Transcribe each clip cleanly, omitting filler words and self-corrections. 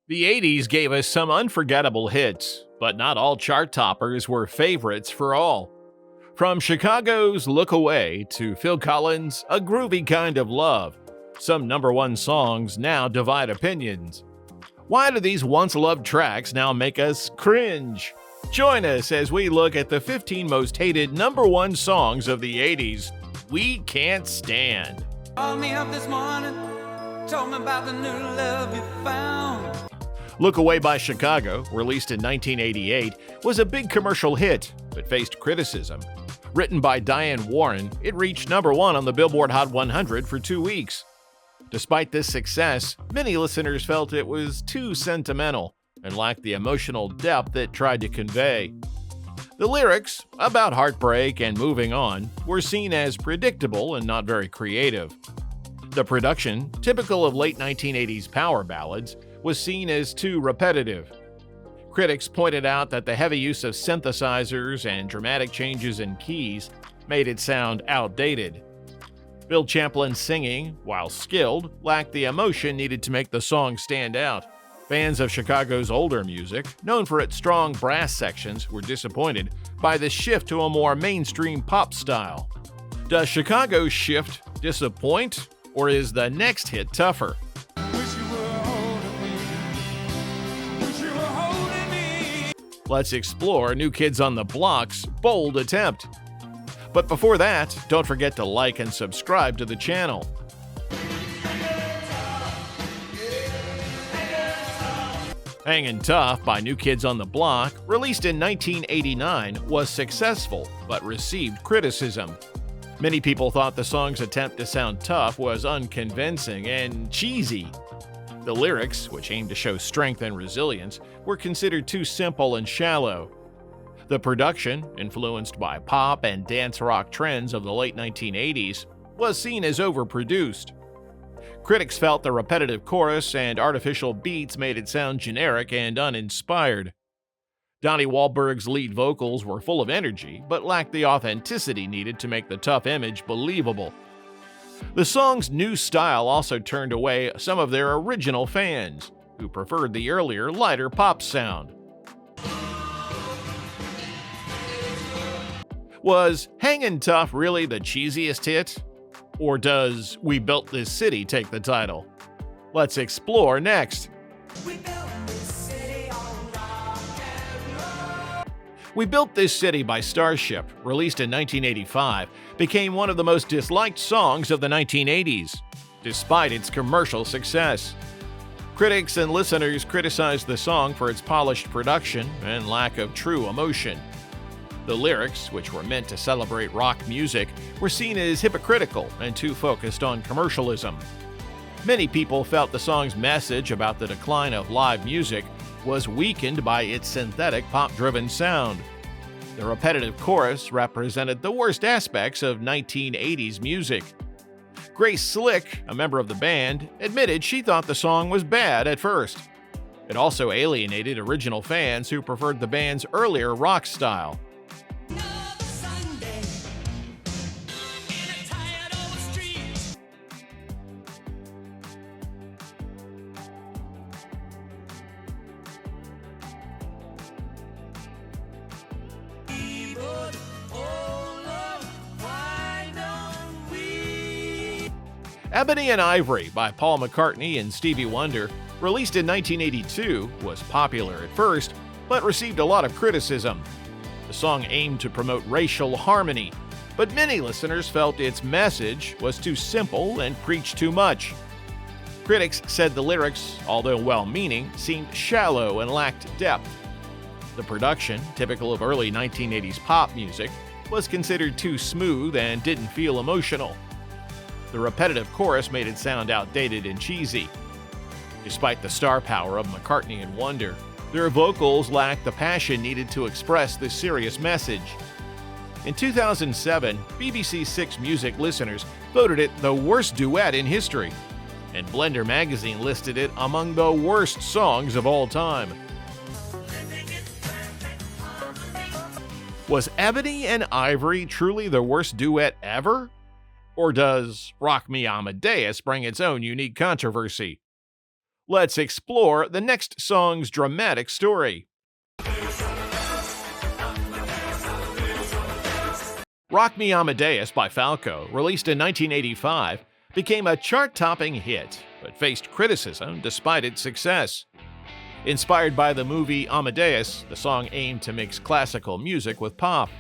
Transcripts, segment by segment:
The 80s gave us some unforgettable hits, but not all chart toppers were favorites for all. From Chicago's Look Away to Phil Collins' A Groovy Kind of Love, some number one songs now divide opinions. Why do these once loved tracks now make us cringe? Join us as we look at the 15 most hated number one songs of the 80s we can't stand. Called me up this morning, told me about the new love you found. Look Away by Chicago, released in 1988, was a big commercial hit, but faced criticism. Written by Diane Warren, it reached number one on the Billboard Hot 100 for 2 weeks. Despite this success, many listeners felt it was too sentimental and lacked the emotional depth it tried to convey. The lyrics, about heartbreak and moving on, were seen as predictable and not very creative. The production, typical of late 1980s power ballads, was seen as too repetitive. Critics pointed out that the heavy use of synthesizers and dramatic changes in keys made it sound outdated. Bill Champlin's singing, while skilled, lacked the emotion needed to make the song stand out. Fans of Chicago's older music, known for its strong brass sections, were disappointed by the shift to a more mainstream pop style. Does Chicago's shift disappoint, or is the next hit tougher? Let's explore New Kids on the Block's bold attempt. But before that, don't forget to like and subscribe to the channel. Hangin' Tough by New Kids on the Block, released in 1989, was successful but received criticism. Many people thought the song's attempt to sound tough was unconvincing and cheesy. The lyrics, which aimed to show strength and resilience, were considered too simple and shallow. The production, influenced by pop and dance rock trends of the late 1980s, was seen as overproduced. Critics felt the repetitive chorus and artificial beats made it sound generic and uninspired. Donnie Wahlberg's lead vocals were full of energy, but lacked the authenticity needed to make the tough image believable. The song's new style also turned away some of their original fans, who preferred the earlier, lighter pop sound. Was Hangin' Tough really the cheesiest hit? Or does We Built This City take the title? Let's explore next. We Built This City by Starship, released in 1985, became one of the most disliked songs of the 1980s, despite its commercial success. Critics and listeners criticized the song for its polished production and lack of true emotion. The lyrics, which were meant to celebrate rock music, were seen as hypocritical and too focused on commercialism. Many people felt the song's message about the decline of live music was weakened by its synthetic pop-driven sound. The repetitive chorus represented the worst aspects of 1980s music. Grace Slick, a member of the band, admitted she thought the song was bad at first. It also alienated original fans who preferred the band's earlier rock style. Ebony and Ivory by Paul McCartney and Stevie Wonder, released in 1982, was popular at first, but received a lot of criticism. The song aimed to promote racial harmony, but many listeners felt its message was too simple and preached too much. Critics said the lyrics, although well-meaning, seemed shallow and lacked depth. The production, typical of early 1980s pop music, was considered too smooth and didn't feel emotional. The repetitive chorus made it sound outdated and cheesy. Despite the star power of McCartney and Wonder, their vocals lacked the passion needed to express this serious message. In 2007, BBC Six Music listeners voted it the worst duet in history, and Blender magazine listed it among the worst songs of all time. Was Ebony and Ivory truly the worst duet ever? Or does Rock Me Amadeus bring its own unique controversy? Let's explore the next song's dramatic story. Rock Me Amadeus by Falco, released in 1985, became a chart-topping hit, but faced criticism despite its success. Inspired by the movie Amadeus, the song aimed to mix classical music with pop.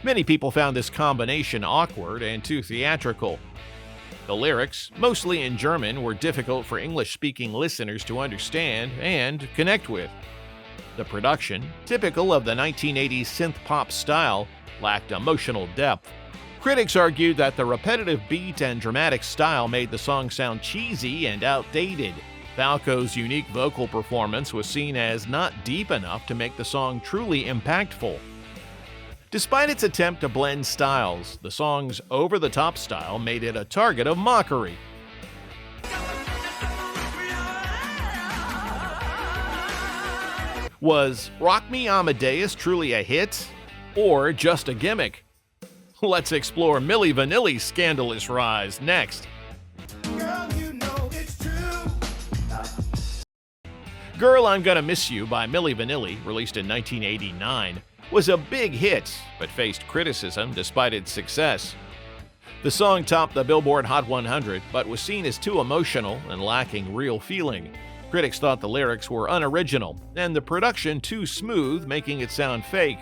Many people found this combination awkward and too theatrical. The lyrics, mostly in German, were difficult for English-speaking listeners to understand and connect with. The production, typical of the 1980s synth-pop style, lacked emotional depth. Critics argued that the repetitive beat and dramatic style made the song sound cheesy and outdated. Falco's unique vocal performance was seen as not deep enough to make the song truly impactful. Despite its attempt to blend styles, the song's over-the-top style made it a target of mockery. Was Rock Me Amadeus truly a hit, or just a gimmick? Let's explore Milli Vanilli's scandalous rise next. Girl, I'm Gonna Miss You by Milli Vanilli, released in 1989, was a big hit, but faced criticism despite its success. The song topped the Billboard Hot 100, but was seen as too emotional and lacking real feeling. Critics thought the lyrics were unoriginal, and the production too smooth, making it sound fake.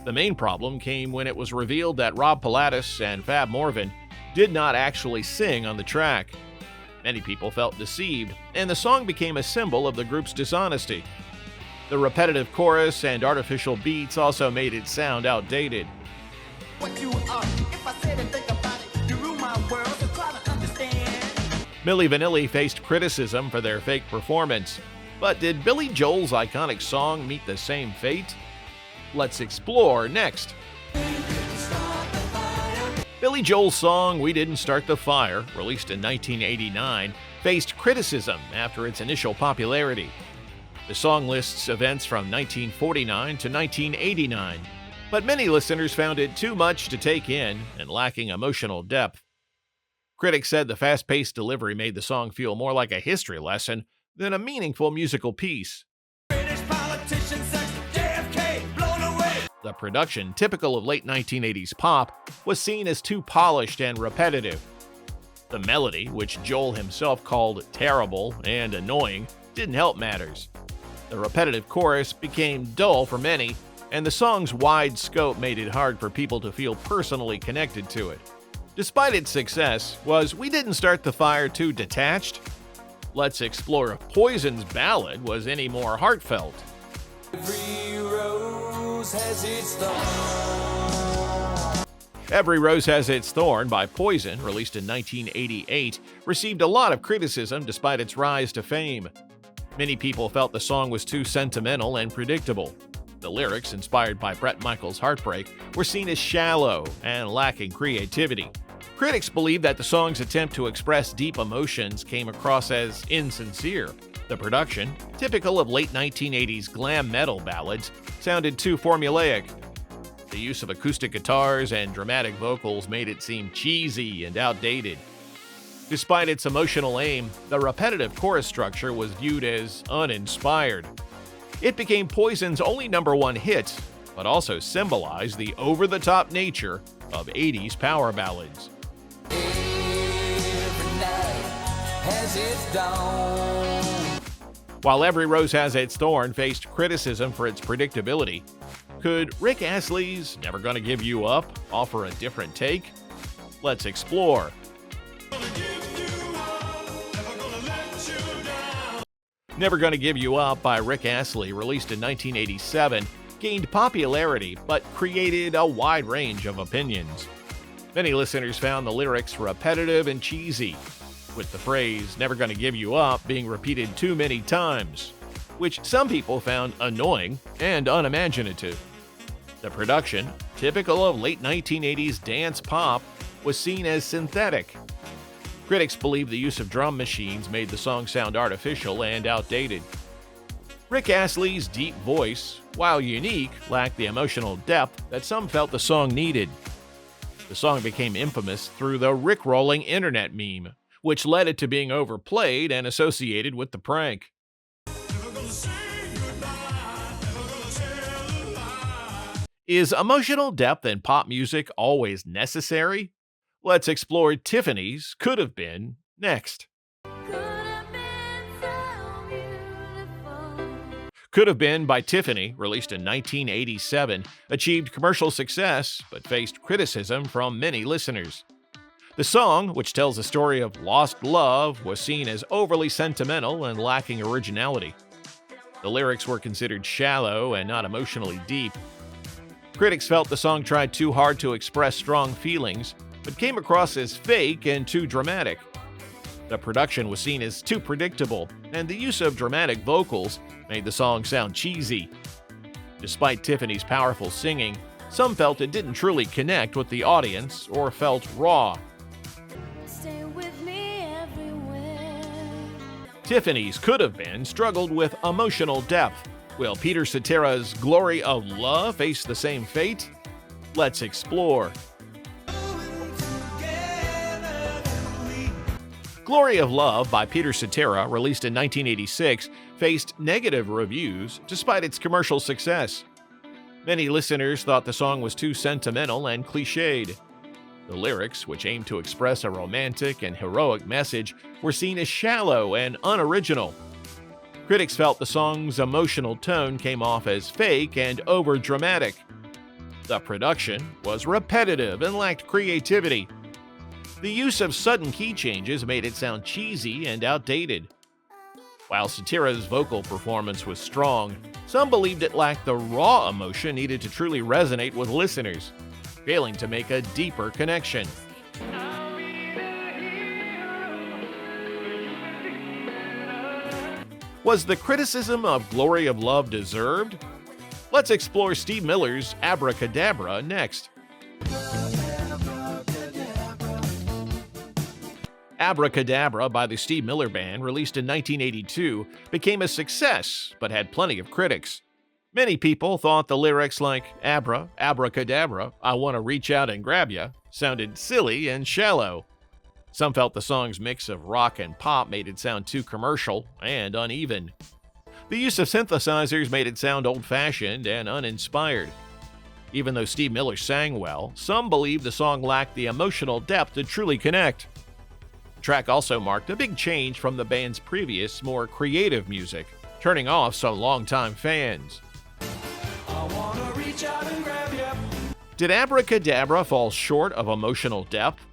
The main problem came when it was revealed that Rob Pilatus and Fab Morvan did not actually sing on the track. Many people felt deceived, and the song became a symbol of the group's dishonesty. The repetitive chorus and artificial beats also made it sound outdated. Milli Vanilli faced criticism for their fake performance, but did Billy Joel's iconic song meet the same fate? Let's explore next. Billy Joel's song We Didn't Start the Fire, released in 1989, faced criticism after its initial popularity. The song lists events from 1949 to 1989, but many listeners found it too much to take in and lacking emotional depth. Critics said the fast-paced delivery made the song feel more like a history lesson than a meaningful musical piece. The production, typical of late 1980s pop, was seen as too polished and repetitive. The melody, which Joel himself called terrible and annoying, didn't help matters. The repetitive chorus became dull for many, and the song's wide scope made it hard for people to feel personally connected to it. Despite its success, was We Didn't Start the Fire too detached? Let's explore if Poison's ballad was any more heartfelt. Every rose has its thorn. Every Rose Has Its Thorn by Poison, released in 1988, received a lot of criticism despite its rise to fame. Many people felt the song was too sentimental and predictable. The lyrics, inspired by Bret Michaels' heartbreak, were seen as shallow and lacking creativity. Critics believed that the song's attempt to express deep emotions came across as insincere. The production, typical of late 1980s glam metal ballads, sounded too formulaic. The use of acoustic guitars and dramatic vocals made it seem cheesy and outdated. Despite its emotional aim, the repetitive chorus structure was viewed as uninspired. It became Poison's only #1 hit, but also symbolized the over-the-top nature of 80s power ballads. Every night has its dawn. While Every Rose Has Its Thorn faced criticism for its predictability, could Rick Astley's Never Gonna Give You Up offer a different take? Let's explore. Never Gonna Give You Up by Rick Astley, released in 1987, gained popularity but created a wide range of opinions. Many listeners found the lyrics repetitive and cheesy, with the phrase "never gonna give you up" being repeated too many times, which some people found annoying and unimaginative. The production, typical of late 1980s dance pop, was seen as synthetic. Critics believe the use of drum machines made the song sound artificial and outdated. Rick Astley's deep voice, while unique, lacked the emotional depth that some felt the song needed. The song became infamous through the Rickrolling internet meme, which led it to being overplayed and associated with the prank. Is emotional depth in pop music always necessary? Let's explore Tiffany's Could Have Been next. Could Have Been by Tiffany, released in 1987, achieved commercial success but faced criticism from many listeners. The song, which tells a story of lost love, was seen as overly sentimental and lacking originality. The lyrics were considered shallow and not emotionally deep. Critics felt the song tried too hard to express strong feelings, but came across as fake and too dramatic. The production was seen as too predictable, and the use of dramatic vocals made the song sound cheesy. Despite Tiffany's powerful singing, some felt it didn't truly connect with the audience or felt raw. Stay with me everywhere. Tiffany's Could Have Been struggled with emotional depth. Will Peter Cetera's Glory of Love face the same fate? Let's explore. Glory of Love by Peter Cetera, released in 1986, faced negative reviews despite its commercial success. Many listeners thought the song was too sentimental and cliched. The lyrics, which aimed to express a romantic and heroic message, were seen as shallow and unoriginal. Critics felt the song's emotional tone came off as fake and overdramatic. The production was repetitive and lacked creativity. The use of sudden key changes made it sound cheesy and outdated. While Cetera's vocal performance was strong, some believed it lacked the raw emotion needed to truly resonate with listeners, failing to make a deeper connection. Was the criticism of Glory of Love deserved? Let's explore Steve Miller's Abracadabra next. Abracadabra by the Steve Miller Band, released in 1982, became a success but had plenty of critics. Many people thought the lyrics like Abracadabra, I want to reach out and grab ya, sounded silly and shallow. Some felt the song's mix of rock and pop made it sound too commercial and uneven. The use of synthesizers made it sound old-fashioned and uninspired. Even though Steve Miller sang well, some believed the song lacked the emotional depth to truly connect. The track also marked a big change from the band's previous, more creative music, turning off some longtime fans. I wanna reach out and grab you. Did Abracadabra fall short of emotional depth?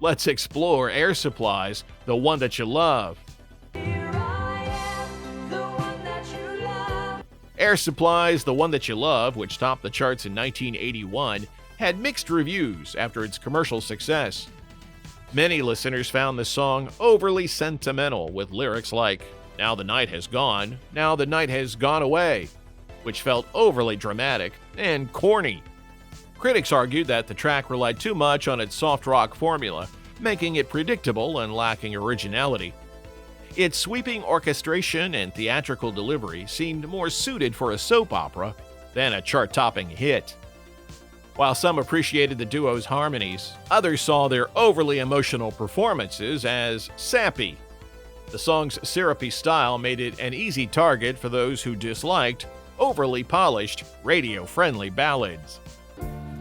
Let's explore Air Supply's The One That You Love. Here I am, the one that you love. Air Supply's The One That You Love, which topped the charts in 1981, had mixed reviews after its commercial success. Many listeners found the song overly sentimental, with lyrics like, now the night has gone, now the night has gone away, which felt overly dramatic and corny. Critics argued that the track relied too much on its soft rock formula, making it predictable and lacking originality. Its sweeping orchestration and theatrical delivery seemed more suited for a soap opera than a chart-topping hit. While some appreciated the duo's harmonies, others saw their overly emotional performances as sappy. The song's syrupy style made it an easy target for those who disliked overly polished, radio-friendly ballads.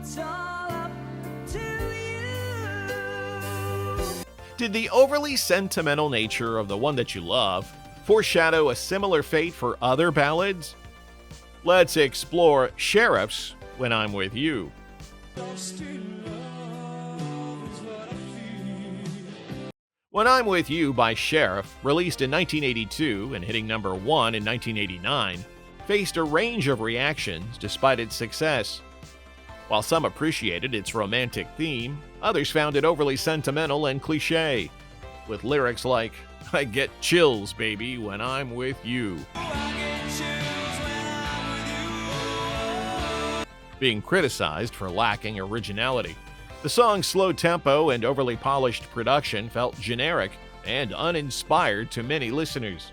It's all up to you. Did the overly sentimental nature of The One That You Love foreshadow a similar fate for other ballads? Let's explore Sheriff's When I'm With You. When I'm With You by Sheriff, released in 1982 and hitting number 1 in 1989, faced a range of reactions despite its success. While some appreciated its romantic theme, others found it overly sentimental and cliché, with lyrics like, I get chills, baby, when I'm with you. Being criticized for lacking originality. The song's slow tempo and overly polished production felt generic and uninspired to many listeners.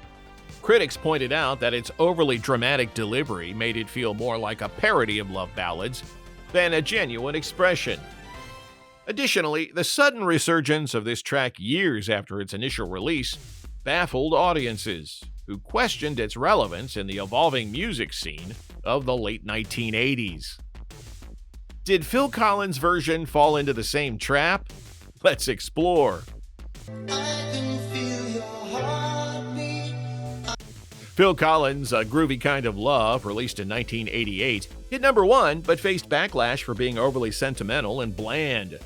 Critics pointed out that its overly dramatic delivery made it feel more like a parody of love ballads than a genuine expression. Additionally, the sudden resurgence of this track years after its initial release baffled audiences, who questioned its relevance in the evolving music scene of the late 1980s. Did Phil Collins' version fall into the same trap? Let's explore. Phil Collins' A Groovy Kind of Love, released in 1988, hit number 1 but faced backlash for being overly sentimental and bland.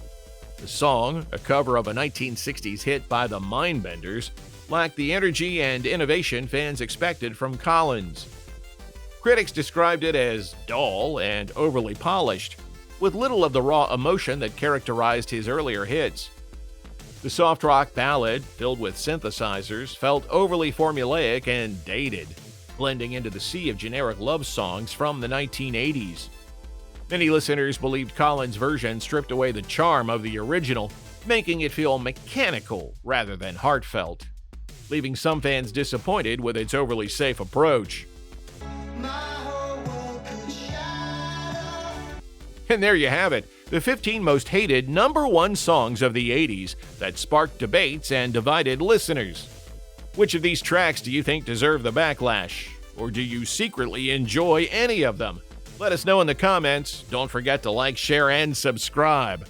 The song, a cover of a 1960s hit by the Mindbenders, lacked the energy and innovation fans expected from Collins. Critics described it as dull and overly polished, with little of the raw emotion that characterized his earlier hits. The soft rock ballad, filled with synthesizers, felt overly formulaic and dated, blending into the sea of generic love songs from the 1980s. Many listeners believed Collins' version stripped away the charm of the original, making it feel mechanical rather than heartfelt, leaving some fans disappointed with its overly safe approach. And there you have it, the 15 most hated number 1 songs of the 80s that sparked debates and divided listeners. Which of these tracks do you think deserve the backlash? Or do you secretly enjoy any of them? Let us know in the comments. Don't forget to like, share, and subscribe.